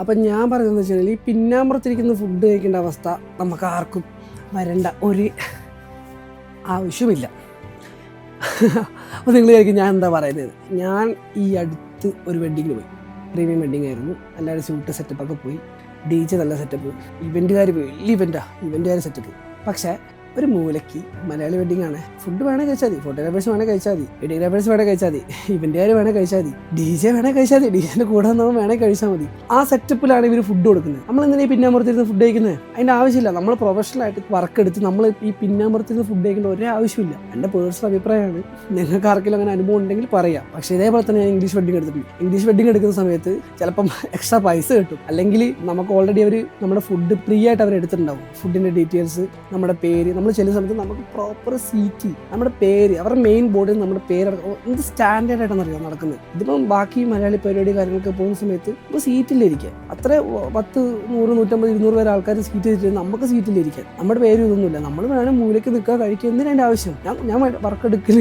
അപ്പം ഞാൻ പറയുന്നത് വെച്ചാൽ ഈ പിന്നാമ്പുറത്തിരിക്കുന്ന ഫുഡ് കഴിക്കേണ്ട അവസ്ഥ നമുക്ക് ആർക്കും വരേണ്ട ഒരു ആവശ്യമില്ല. അപ്പോൾ നിങ്ങൾ കഴിക്കും ഞാൻ എന്താ പറയുന്നത്. ഞാൻ ഈ അടുത്ത് ഒരു വെഡ്ഡിങ്ങിന് പോയി, പ്രീമിയം വെഡ്ഡിങ് ആയിരുന്നു. എല്ലാവരും സ്യൂട്ട് സെറ്റപ്പൊക്കെ പോയി, DJ നല്ല സെറ്റപ്പ്, ഇവൻറ്റുകാർ വലിയ ഇവൻറ്റുകാർ സെറ്റപ്പ്. പക്ഷേ ഒരു മൂലയ്ക്ക് മലയാളി വെഡ്ഡിങ് ആണ്, ഫുഡ് വേണേൽ കഴിച്ചാൽ മതി, ഫോട്ടോഗ്രാഫേഴ്സ് വേണേൽ കഴിച്ചാൽ മതി, വീഡിയോഗ്രാഫേഴ്സ് വേണേൽ കഴിച്ചാൽ മതി, ഇവൻറ്റുകാർ വേണേൽ കഴിച്ചാൽ മതി, DJ വേണേൽ കഴിച്ചാൽ മതി, DJൻ്റെ കൂടെ വന്നവൻ വേണേൽ കഴിച്ചാൽ മതി. ആ സെറ്റപ്പിലാണ് ഇവർ ഫുഡ് കൊടുക്കുന്നത്. നമ്മൾ എന്തിനാ ഈ പിന്നാമ്പുറത്തിരുന്ന് ഫുഡ് കഴിക്കുന്നത്? അതിൻ്റെ ആവശ്യമില്ല. നമ്മൾ പ്രൊഫഷണലായിട്ട് വർക്ക് എടുത്ത് നമ്മൾ ഈ പിന്നാമ്പുറത്തിരുന്ന് ഫുഡ് കഴിക്കേണ്ട ഒരേ ആവശ്യമില്ല. എൻ്റെ പേഴ്സണൽ അഭിപ്രായമാണ്. നിങ്ങൾക്ക് ആർക്കെങ്കിലും അങ്ങനെ അനുഭവം ഉണ്ടെങ്കിൽ പറയാം. പക്ഷേ ഇതേപോലെ തന്നെ ഞാൻ ഇംഗ്ലീഷ് വെഡ്ഡിങ് എടുത്തിട്ടുണ്ട്. ഇംഗ്ലീഷ് വെഡ്ഡിങ് എടുക്കുന്ന സമയത്ത് ചിലപ്പം എക്സ്ട്രാ പൈസ കിട്ടും, അല്ലെങ്കിൽ നമുക്ക് ഓൾറെഡി അവർ നമ്മുടെ ഫുഡ് ഫ്രീ ആയിട്ട് അവർ എടുത്തിട്ടുണ്ടാവും. ഫുഡിൻ്റെ ഡീറ്റെയിൽസ്, നമ്മുടെ പേര്, നമ്മൾ ചെല്ലുന്ന സമയത്ത് നമുക്ക് പ്രോപ്പർ സീറ്റ്, നമ്മുടെ പേര്, അവരുടെ മെയിൻ ബോർഡിൽ നമ്മുടെ പേര് എന്ത് സ്റ്റാൻഡേർഡ് ആയിട്ടാണ് അറിയാം നടക്കുന്നത്. ഇതിപ്പം ബാക്കി മലയാളി പരിപാടി കാര്യങ്ങളൊക്കെ പോകുന്ന സമയത്ത് ഇപ്പോൾ സീറ്റിലിരിക്കുക, അത്ര 10, 100, 150, 200 പേര് ആൾക്കാർ സീറ്റ് വെച്ചിട്ട് നമുക്ക് സീറ്റിലിരിക്കാൻ നമ്മുടെ പേര് ഇതൊന്നുമില്ല. നമ്മൾ വേണം മൂലയ്ക്ക് നിൽക്കുക, കഴിക്കുക. എന്തിനാൻ്റെ ആവശ്യം? ഞാൻ വർക്ക് എടുക്കൽ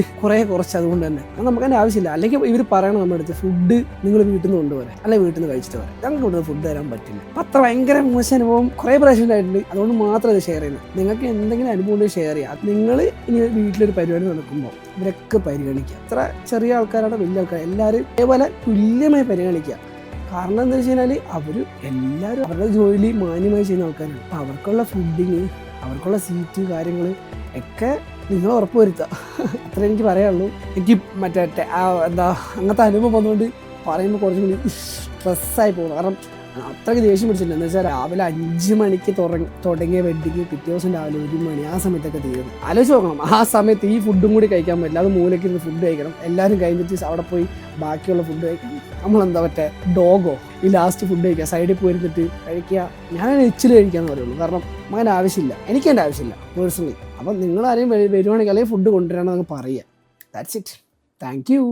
കുറച്ച് അതുകൊണ്ട് തന്നെ നമുക്ക് അതിൻ്റെ ആവശ്യമില്ല. അല്ലെങ്കിൽ ഇവർ പറയണം നമ്മുടെ അടുത്ത് ഫുഡ് നിങ്ങൾ വീട്ടിൽ നിന്ന് കൊണ്ടുവരാൻ, അല്ലെങ്കിൽ വീട്ടിൽ നിന്ന് കഴിച്ചിട്ട് വരാം, ഞങ്ങൾക്ക് ഇവിടെ ഫുഡ് തരാൻ പറ്റില്ല. അപ്പം അത്ര ഭയങ്കര മോശം അനുഭവം കുറേ പ്രാവശ്യം ഉണ്ടായിട്ടുണ്ട്. അതുകൊണ്ട് മാത്രം അത് ഷെയർ ചെയ്യുന്നത്. നിങ്ങൾക്ക് എന്തെങ്കിലും അനുഭവം ഉണ്ടെങ്കിൽ ഷെയർ ചെയ്യുക. നിങ്ങൾ ഇനി വീട്ടിലൊരു പരിപാടി നടക്കുമ്പോൾ ഇവരൊക്കെ പരിഗണിക്കുക. എത്ര ചെറിയ ആൾക്കാരാണ് വലിയ ആൾക്കാർ, എല്ലാവരും ഇതേപോലെ തുല്യമായി പരിഗണിക്കുക. കാരണം എന്താ വെച്ച് കഴിഞ്ഞാൽ എല്ലാവരും അവരുടെ ജോലി മാന്യമായി ചെയ്യുന്ന ആൾക്കാരാണ്. അപ്പോൾ അവർക്കുള്ള ഫുഡിങ്, അവർക്കുള്ള സീറ്റ്, കാര്യങ്ങൾ ഒക്കെ നിങ്ങൾ ഉറപ്പ് വരുത്തുക. അത്ര എനിക്ക് പറയാനുള്ളൂ. എനിക്ക് അങ്ങനത്തെ അനുഭവം വന്നുകൊണ്ട് പറയുമ്പോൾ കുറച്ചും കൂടി സ്ട്രെസ്സായി പോകുന്നു. കാരണം അത്രയ്ക്ക് ദേഷ്യം പിടിച്ചിട്ടുണ്ട്. എന്ന് വെച്ചാൽ രാവിലെ 5 മണിക്ക് തുടങ്ങിയ വെഡ്ഡിങ് പിറ്റേ ദിവസം രാവിലെ 1 മണി ആ സമയത്തൊക്കെ തീരുന്നു. ആലോചിച്ച് നോക്കണം. ആ സമയത്ത് ഈ ഫുഡും കൂടി കഴിക്കാൻ പറ്റില്ല. അത് മൂലയ്ക്ക് ഇരുന്ന് ഫുഡ് കഴിക്കണം. എല്ലാവരും കഴിഞ്ഞിട്ട് അവിടെ പോയി ബാക്കിയുള്ള ഫുഡ് കഴിക്കണം. നമ്മളെന്താ മറ്റേ ഡോഗോ ഈ ലാസ്റ്റ് ഫുഡ് കഴിക്കുക, സൈഡിൽ പോയിരുന്നിട്ട് കഴിക്കുക. ഞാൻ എച്ചിൽ കഴിക്കാമെന്ന് പറയുള്ളൂ. കാരണം അങ്ങനെ ആവശ്യമില്ല, എനിക്ക് എൻ്റെ ആവശ്യമില്ല പേഴ്സണലി. അപ്പം നിങ്ങളാരെയും വരുവാണെങ്കിൽ അല്ലെങ്കിൽ ഫുഡ് കൊണ്ടുവരാമെന്നൊക്കെ പറയുക. That's it. Thank you.